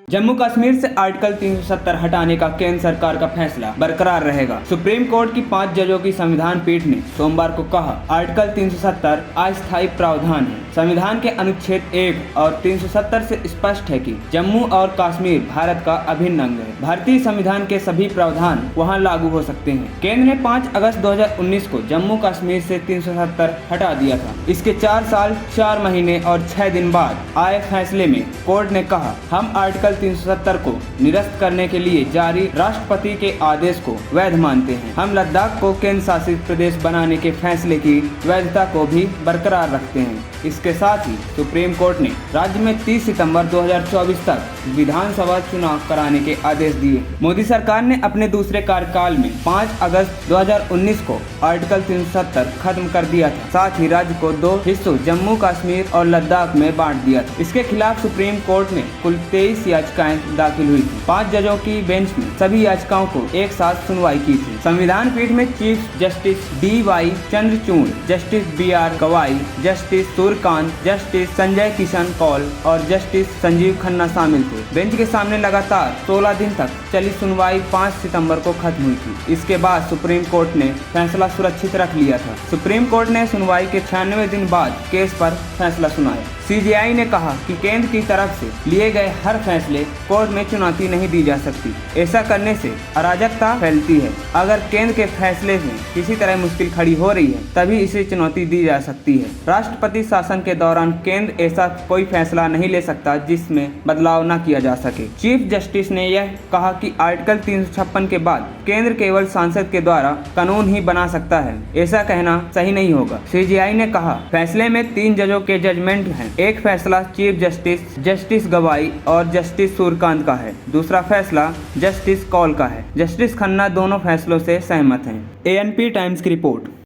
जम्मू कश्मीर से आर्टिकल 370 हटाने का केंद्र सरकार का फैसला बरकरार रहेगा। सुप्रीम कोर्ट की 5 जजों की संविधान पीठ ने सोमवार को कहा, आर्टिकल 370 अस्थायी प्रावधान है। संविधान के अनुच्छेद 1 और 370 से स्पष्ट है कि जम्मू और कश्मीर भारत का अभिन्न अंग है। भारतीय संविधान के सभी प्रावधान वहां लागू हो सकते हैं। केंद्र ने 5 अगस्त 2019 को जम्मू कश्मीर से 370 हटा दिया था। इसके 4 साल 4 महीने और 6 दिन बाद आए फैसले में कोर्ट ने कहा, हम आर्टिकल 370 को निरस्त करने के लिए जारी राष्ट्रपति के आदेश को वैध मानते हैं। हम लद्दाख को केंद्र शासित प्रदेश बनाने के फैसले की वैधता को भी बरकरार रखते हैं। इसके साथ ही सुप्रीम कोर्ट ने राज्य में 30 सितंबर 2024 तक विधानसभा चुनाव कराने के आदेश दिए। मोदी सरकार ने अपने दूसरे कार्यकाल में 5 अगस्त 2019 को आर्टिकल 370 खत्म कर दिया था। साथ ही राज्य को 2 हिस्सों जम्मू कश्मीर और लद्दाख में बांट दिया था। इसके खिलाफ सुप्रीम कोर्ट में कुल 23 याचिकाएं दाखिल हुई थी। 5 जजों की बेंच में सभी याचिकाओं को एक साथ सुनवाई की थी। संविधान पीठ में chief justice DY Chandrachud, justice BR गवाई, जस्टिस सूर्यकांत, जस्टिस संजय किशन कौल और जस्टिस संजीव खन्ना शामिल थे। बेंच के सामने लगातार 16 दिन तक चली सुनवाई 5 सितंबर को खत्म हुई थी। इसके बाद सुप्रीम कोर्ट ने फैसला सुरक्षित रख लिया था। सुप्रीम कोर्ट ने सुनवाई के 96 दिन बाद केस पर फैसला सुनाया। CJI ने कहा कि केंद्र की तरफ से लिए गए हर फैसले कोर्ट में चुनौती नहीं दी जा सकती। ऐसा करने से अराजकता फैलती है। अगर केंद्र के फैसले में किसी तरह मुश्किल खड़ी हो रही है, तभी इसे चुनौती दी जा सकती है। राष्ट्रपति शासन के दौरान केंद्र ऐसा कोई फैसला नहीं ले सकता जिसमें बदलाव न किया जा सके। चीफ जस्टिस ने यह कहा कि आर्टिकल 356 के बाद केंद्र केवल सांसद के द्वारा कानून ही बना सकता है। ऐसा कहना सही नहीं होगा। CJI ने कहा, फैसले में 3 जजों के जजमेंट हैं। एक फैसला चीफ जस्टिस गवाई और जस्टिस सूर्यकांत का है। दूसरा फैसला जस्टिस कौल का है। जस्टिस खन्ना दोनों फैसलों से सहमत हैं। ANP टाइम्स की रिपोर्ट।